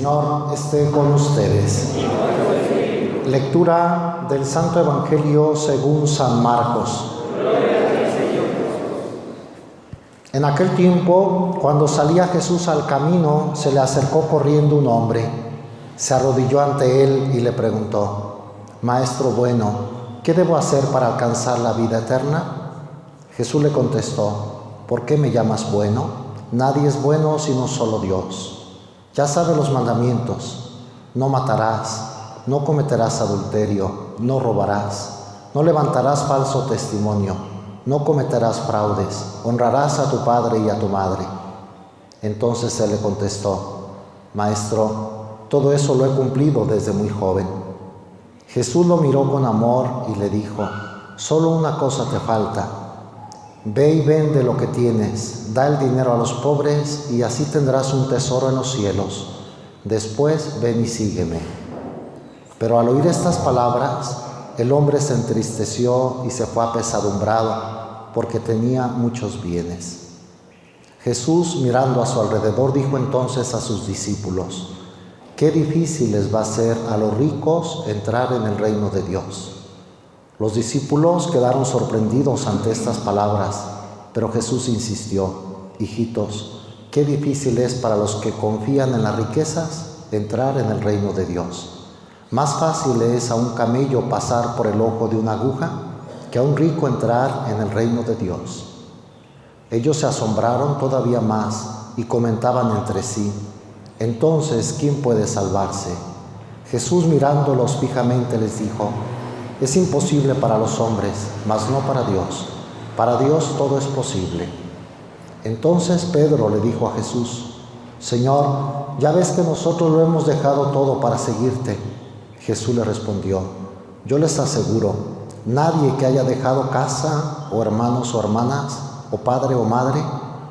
Señor esté con ustedes. Lectura del Santo Evangelio según San Marcos. En aquel tiempo, cuando salía Jesús al camino, se le acercó corriendo un hombre. Se arrodilló ante él y le preguntó: Maestro bueno, ¿qué debo hacer para alcanzar la vida eterna? Jesús le contestó: ¿Por qué me llamas bueno? Nadie es bueno sino solo Dios. Ya sabes los mandamientos: no matarás, no cometerás adulterio, no robarás, no levantarás falso testimonio, no cometerás fraudes, honrarás a tu padre y a tu madre. Entonces él le contestó: Maestro, todo eso lo he cumplido desde muy joven. Jesús lo miró con amor y le dijo: solo una cosa te falta. Ve y vende lo que tienes, da el dinero a los pobres y así tendrás un tesoro en los cielos. Después ven y sígueme. Pero al oír estas palabras, el hombre se entristeció y se fue apesadumbrado, porque tenía muchos bienes. Jesús, mirando a su alrededor, dijo entonces a sus discípulos: qué difícil les va a ser a los ricos entrar en el reino de Dios. Los discípulos quedaron sorprendidos ante estas palabras, pero Jesús insistió: hijitos, qué difícil es para los que confían en las riquezas entrar en el reino de Dios. Más fácil es a un camello pasar por el ojo de una aguja que a un rico entrar en el reino de Dios. Ellos se asombraron todavía más y comentaban entre sí: entonces, ¿quién puede salvarse? Jesús, mirándolos fijamente, les dijo: es imposible para los hombres, mas no para Dios. Para Dios todo es posible. Entonces Pedro le dijo a Jesús: Señor, ya ves que nosotros lo hemos dejado todo para seguirte. Jesús le respondió: yo les aseguro, nadie que haya dejado casa, o hermanos o hermanas, o padre o madre,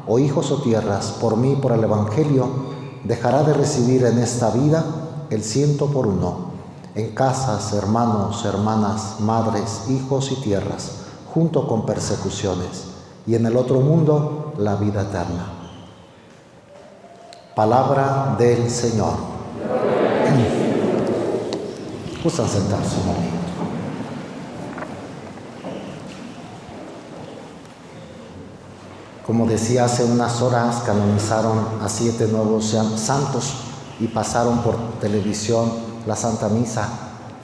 o hijos o tierras, por mí, por el Evangelio, dejará de recibir en esta vida el 100 por 1, en casas, hermanos, hermanas, madres, hijos y tierras, junto con persecuciones, y en el otro mundo la vida eterna. Palabra del Señor. Gustan sentarse un momento. Como decía, hace unas horas canonizaron a 7 nuevos santos y pasaron por televisión la Santa Misa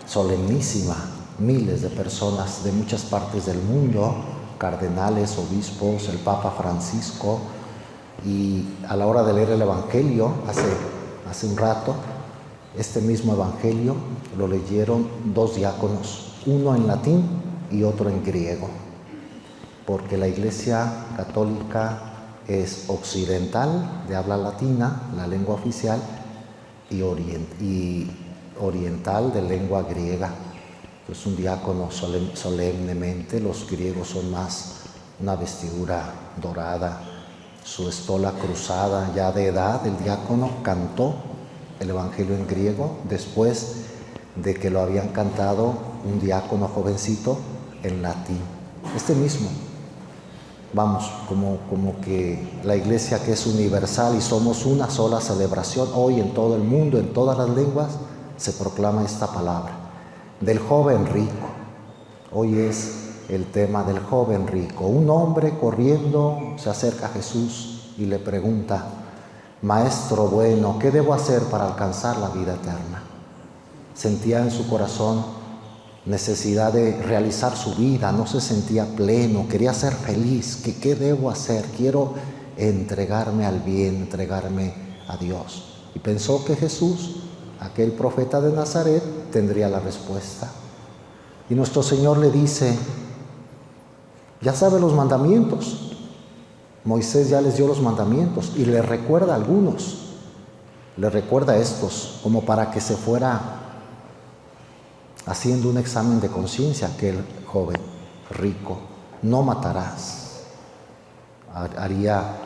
solemnísima. Miles de personas de muchas partes del mundo, cardenales, obispos, el Papa Francisco, y a la hora de leer el Evangelio, hace un rato, este mismo Evangelio lo leyeron 2 diáconos, uno en latín y otro en griego, porque la Iglesia Católica es occidental, de habla latina, la lengua oficial, y oriental, de lengua griega. Pues un diácono solemnemente, los griegos son más una vestidura dorada, su estola cruzada. Ya de edad, el diácono cantó el Evangelio en griego después de que lo habían cantado un diácono jovencito en latín. Este mismo, vamos, como que la Iglesia, que es universal y somos una sola celebración, hoy en todo el mundo, en todas las lenguas, se proclama esta palabra del joven rico. Hoy es el tema del joven rico. Un hombre corriendo se acerca a Jesús y le pregunta: Maestro bueno, ¿qué debo hacer para alcanzar la vida eterna? Sentía en su corazón necesidad de realizar su vida, no se sentía pleno, quería ser feliz. ¿Qué debo hacer? Quiero entregarme al bien, entregarme a Dios. Y pensó que Jesús, aquel profeta de Nazaret, tendría la respuesta. Y nuestro Señor le dice: ya sabe los mandamientos. Moisés ya les dio los mandamientos y le recuerda algunos. Le recuerda estos, como para que se fuera haciendo un examen de conciencia aquel joven rico. No matarás. Haría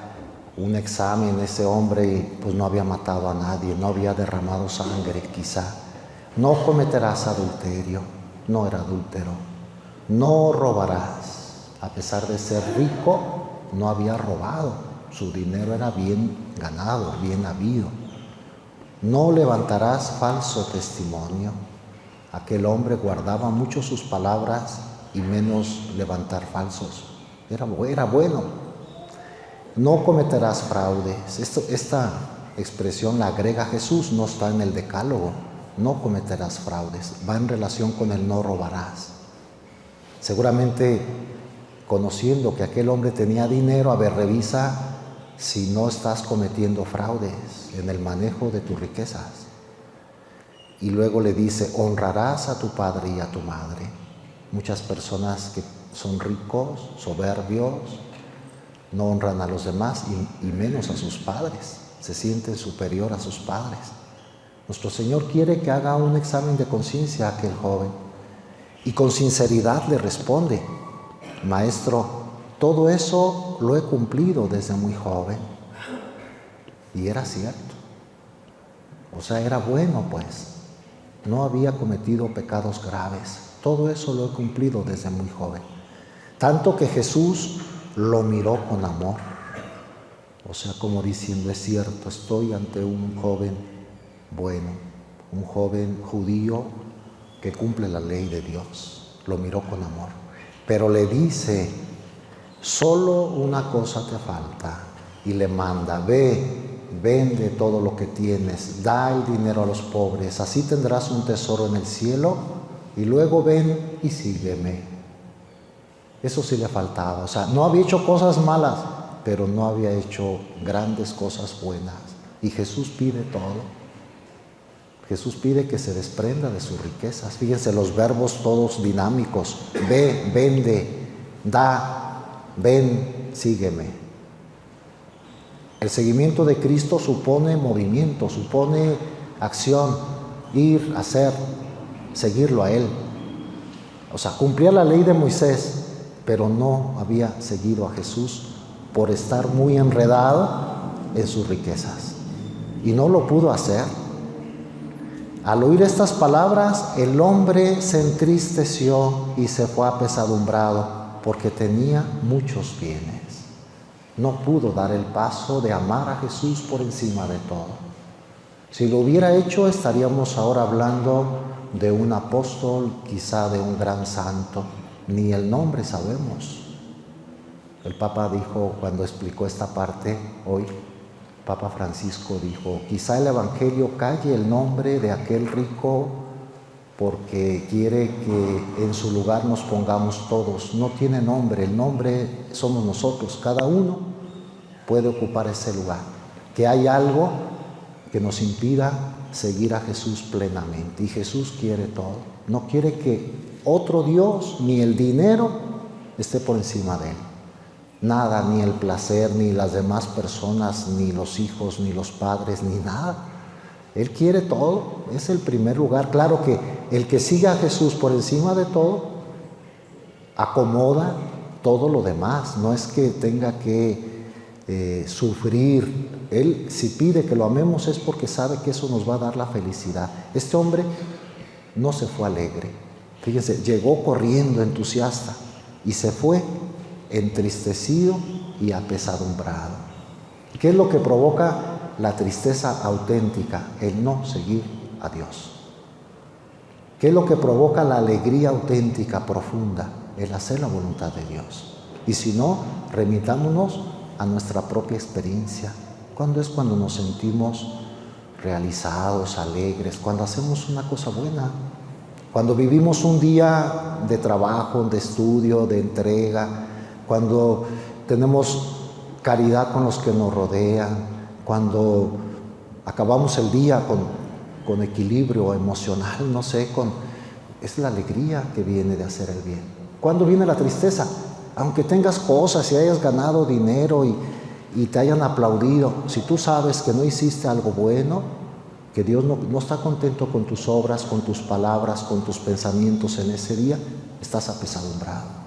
un examen ese hombre y pues no había matado a nadie, no había derramado sangre quizá. No cometerás adulterio, no era adúltero. No robarás. A pesar de ser rico, no había robado. Su dinero era bien ganado, bien habido. no levantarás falso testimonio. Aquel hombre guardaba mucho sus palabras y menos levantar falsos. Era bueno. No cometerás fraudes. Esta expresión la agrega Jesús, no está en el decálogo. No cometerás fraudes. Va en relación con el no robarás. Seguramente, conociendo que aquel hombre tenía dinero, a ver, revisa si no estás cometiendo fraudes en el manejo de tus riquezas. Y luego le dice, honrarás a tu padre y a tu madre. Muchas personas que son ricos, soberbios, no honran a los demás y menos a sus padres. Se sienten superior a sus padres. Nuestro Señor quiere que haga un examen de conciencia a aquel joven y con sinceridad le responde, Maestro, todo eso lo he cumplido desde muy joven. Y era cierto. O sea, era bueno pues. No había cometido pecados graves. Todo eso lo he cumplido desde muy joven. Tanto que Jesús lo miró con amor. O sea, como diciendo, es cierto, estoy ante un joven bueno, un joven judío que cumple la ley de Dios. Lo miró con amor. Pero le dice, solo una cosa te falta. Y le manda, ve, vende todo lo que tienes, da el dinero a los pobres, así tendrás un tesoro en el cielo, y luego ven y sígueme. Eso sí le faltaba. O sea, no había hecho cosas malas, pero no había hecho grandes cosas buenas. Y Jesús pide todo. Jesús pide que se desprenda de sus riquezas. Fíjense los verbos todos dinámicos. Ve, vende, da, ven, sígueme. El seguimiento de Cristo supone movimiento, supone acción, ir, hacer, seguirlo a Él. O sea, cumplía la ley de Moisés, pero no había seguido a Jesús por estar muy enredado en sus riquezas. Y no lo pudo hacer. Al oír estas palabras, el hombre se entristeció y se fue apesadumbrado porque tenía muchos bienes. No pudo dar el paso de amar a Jesús por encima de todo. Si lo hubiera hecho, estaríamos ahora hablando de un apóstol, quizá de un gran santo. Ni el nombre sabemos. El Papa dijo, cuando explicó esta parte hoy, Papa Francisco dijo, quizá el Evangelio calle el nombre de aquel rico porque quiere que en su lugar nos pongamos todos. No tiene nombre, el nombre somos nosotros, cada uno puede ocupar ese lugar. Que hay algo que nos impida seguir a Jesús plenamente. Y Jesús quiere todo. No quiere que otro Dios, ni el dinero, esté por encima de Él. Nada, ni el placer, ni las demás personas, ni los hijos, ni los padres, ni nada. Él quiere todo, es el primer lugar. Claro que el que sigue a Jesús por encima de todo, acomoda todo lo demás. No es que tenga que sufrir. Él, si pide que lo amemos, es porque sabe que eso nos va a dar la felicidad. Este hombre no se fue alegre. Fíjense, llegó corriendo, entusiasta, y se fue entristecido y apesadumbrado. ¿Qué es lo que provoca la tristeza auténtica? El no seguir a Dios. ¿Qué es lo que provoca la alegría auténtica, profunda? El hacer la voluntad de Dios. Y si no, remitámonos a nuestra propia experiencia. ¿Cuándo es cuando nos sentimos realizados, alegres? Cuando hacemos una cosa buena. Cuando vivimos un día de trabajo, de estudio, de entrega. Cuando tenemos caridad con los que nos rodean, cuando acabamos el día con equilibrio emocional, no sé, es la alegría que viene de hacer el bien. ¿Cuándo viene la tristeza? Aunque tengas cosas y hayas ganado dinero y te hayan aplaudido, si tú sabes que no hiciste algo bueno, que Dios no está contento con tus obras, con tus palabras, con tus pensamientos en ese día, estás apesadumbrado.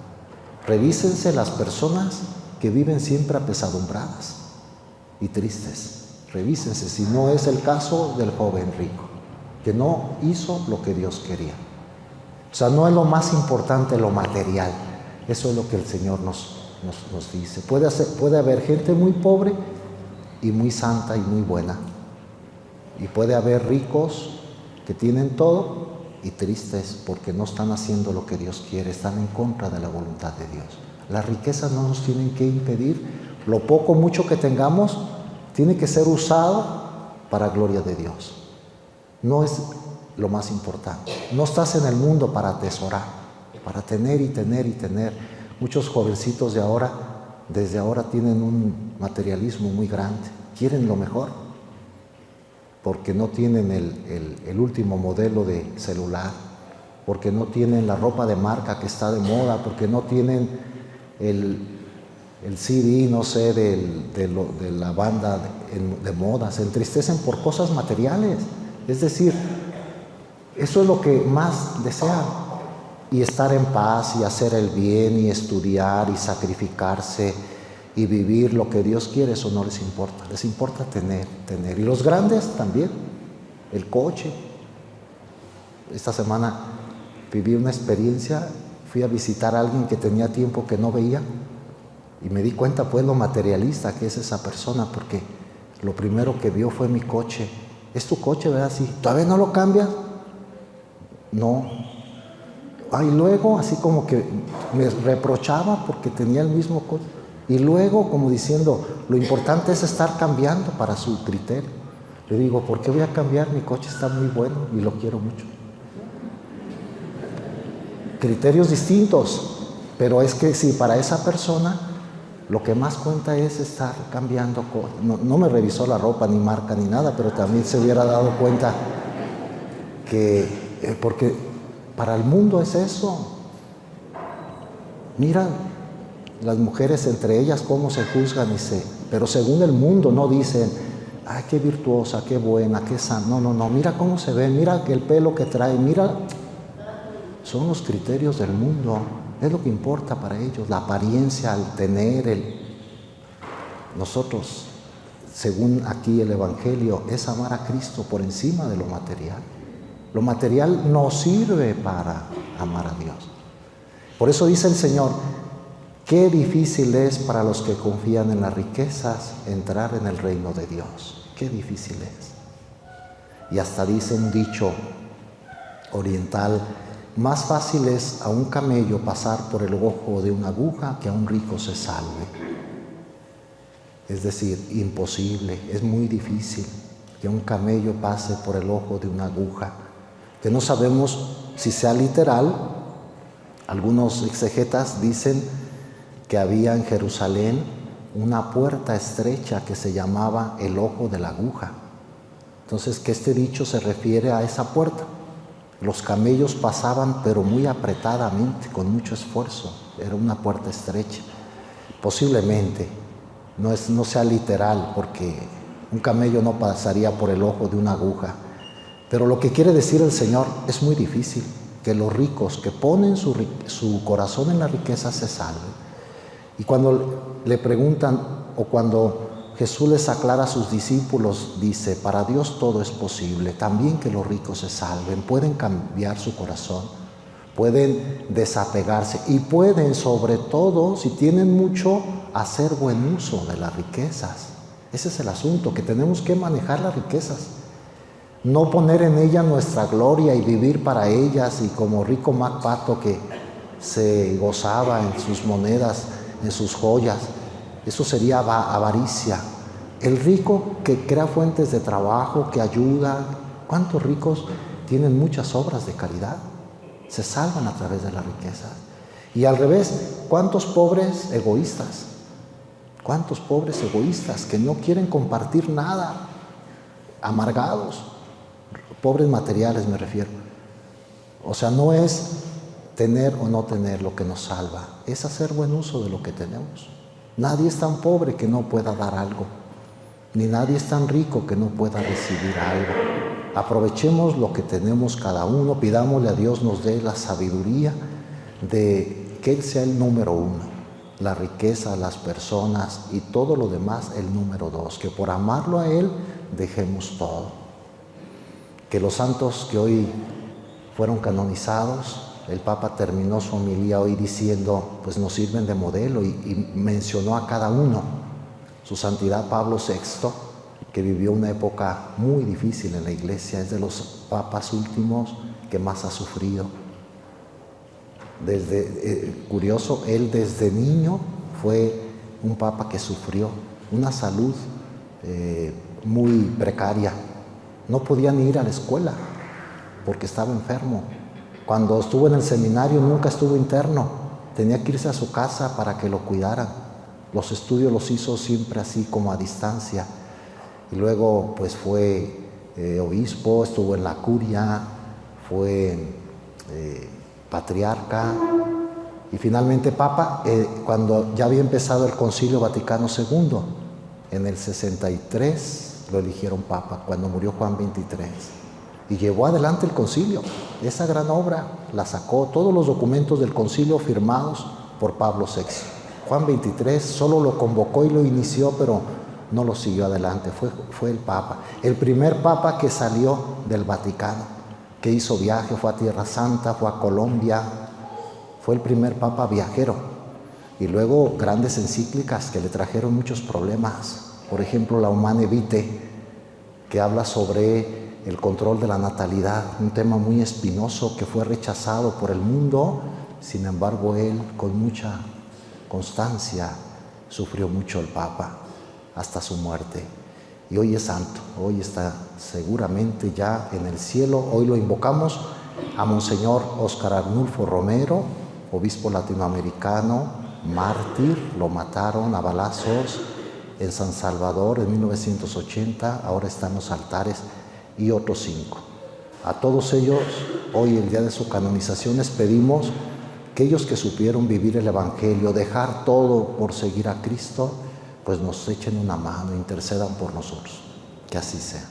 Revísense las personas que viven siempre apesadumbradas y tristes. Revísense si no es el caso del joven rico, que no hizo lo que Dios quería. O sea, no es lo más importante lo material. Eso es lo que el Señor nos dice. Puede haber gente muy pobre y muy santa y muy buena. Y puede haber ricos que tienen todo y tristes porque no están haciendo lo que Dios quiere, están en contra de la voluntad de Dios. Las riquezas no nos tienen que impedir. Lo poco o mucho que tengamos tiene que ser usado para gloria de Dios. No es lo más importante. No estás en el mundo para atesorar, para tener y tener y tener. Muchos jovencitos de ahora, desde ahora tienen un materialismo muy grande. Quieren lo mejor porque no tienen el último modelo de celular, porque no tienen la ropa de marca que está de moda, porque no tienen el CD, no sé, de la banda de moda. Se entristecen por cosas materiales. Es decir, eso es lo que más desean. Y estar en paz y hacer el bien y estudiar y sacrificarse y vivir lo que Dios quiere, eso no les importa. Les importa tener. Y los grandes también, el coche. Esta semana viví una experiencia, fui a visitar a alguien que tenía tiempo que no veía y me di cuenta pues lo materialista que es esa persona, porque lo primero que vio fue mi coche. ¿Es tu coche, verdad? Sí. ¿Todavía no lo cambias? No. Y luego así como que me reprochaba porque tenía el mismo coche. Y luego como diciendo, lo importante es estar cambiando para su criterio. Le digo, ¿por qué voy a cambiar? Mi coche está muy bueno y lo quiero mucho. Criterios distintos, pero es que si para esa persona lo que más cuenta es estar cambiando cosas. No me revisó la ropa, ni marca, ni nada, pero también se hubiera dado cuenta que, porque para el mundo es eso. Mira, las mujeres entre ellas cómo se juzgan pero según el mundo no dicen, ay, qué virtuosa, qué buena, qué sana. No, mira cómo se ven, mira el pelo que trae, mira. Son los criterios del mundo, es lo que importa para ellos, la apariencia, el tener. Nosotros, según aquí el Evangelio, es amar a Cristo por encima de lo material. Lo material no sirve para amar a Dios. Por eso dice el Señor, qué difícil es para los que confían en las riquezas entrar en el reino de Dios. Qué difícil es. Y hasta dice un dicho oriental, más fácil es a un camello pasar por el ojo de una aguja que a un rico se salve. Es decir, imposible, es muy difícil que un camello pase por el ojo de una aguja, que no sabemos si sea literal. Algunos exegetas dicen que había en Jerusalén una puerta estrecha que se llamaba el ojo de la aguja. Entonces, que este dicho se refiere a esa puerta. Los camellos pasaban, pero muy apretadamente, con mucho esfuerzo. Era una puerta estrecha. Posiblemente no sea literal, porque un camello no pasaría por el ojo de una aguja. Pero lo que quiere decir el Señor es muy difícil, que los ricos que ponen su corazón en la riqueza se salven. Y cuando le preguntan, o cuando Jesús les aclara a sus discípulos, dice, para Dios todo es posible, también que los ricos se salven, pueden cambiar su corazón, pueden desapegarse y pueden, sobre todo, si tienen mucho, hacer buen uso de las riquezas. Ese es el asunto, que tenemos que manejar las riquezas, no poner en ellas nuestra gloria y vivir para ellas, y como rico MacPato que se gozaba en sus monedas, en sus joyas. Eso sería avaricia. El rico que crea fuentes de trabajo, que ayuda. ¿Cuántos ricos tienen muchas obras de caridad? Se salvan a través de las riquezas. Y al revés, ¿cuántos pobres egoístas? ¿Cuántos pobres egoístas que no quieren compartir nada? Amargados. Pobres materiales me refiero. O sea, no es tener o no tener lo que nos salva, es hacer buen uso de lo que tenemos. Nadie es tan pobre que no pueda dar algo, ni nadie es tan rico que no pueda recibir algo. Aprovechemos lo que tenemos cada uno, pidámosle a Dios nos dé la sabiduría de que Él sea el número uno, la riqueza, las personas y todo lo demás el número dos, que por amarlo a Él dejemos todo. Que los santos que hoy fueron canonizados, el Papa terminó su homilía hoy diciendo, pues nos sirven de modelo, y mencionó a cada uno. Su Santidad Pablo VI que vivió una época muy difícil en la iglesia, es de los papas últimos que más ha sufrido. Curioso, él desde niño fue un papa que sufrió una salud muy precaria. No podía ni ir a la escuela porque estaba enfermo. Cuando estuvo en el seminario nunca estuvo interno, tenía que irse a su casa para que lo cuidaran. Los estudios los hizo siempre así como a distancia. Y luego pues fue obispo, estuvo en la curia, fue patriarca y finalmente papa cuando ya había empezado el Concilio Vaticano II. En el 63 lo eligieron papa, cuando murió Juan XXIII. Y llevó adelante el concilio. Esa gran obra la sacó, todos los documentos del concilio firmados por Pablo VI. Juan XXIII solo lo convocó y lo inició, pero no lo siguió adelante. Fue el papa. El primer papa que salió del Vaticano, que hizo viaje, fue a Tierra Santa, fue a Colombia. Fue el primer papa viajero. Y luego grandes encíclicas que le trajeron muchos problemas. Por ejemplo, la Humane Vitae, que habla sobre el control de la natalidad, un tema muy espinoso que fue rechazado por el mundo. Sin embargo, él con mucha constancia sufrió mucho el Papa hasta su muerte. Y hoy es santo, hoy está seguramente ya en el cielo. Hoy lo invocamos a Monseñor Óscar Arnulfo Romero, obispo latinoamericano, mártir, lo mataron a balazos en San Salvador en 1980, ahora está en los altares, y otros 5. A todos ellos, hoy, el día de su canonización, les pedimos que ellos que supieron vivir el Evangelio, dejar todo por seguir a Cristo, pues nos echen una mano, intercedan por nosotros. Que así sea.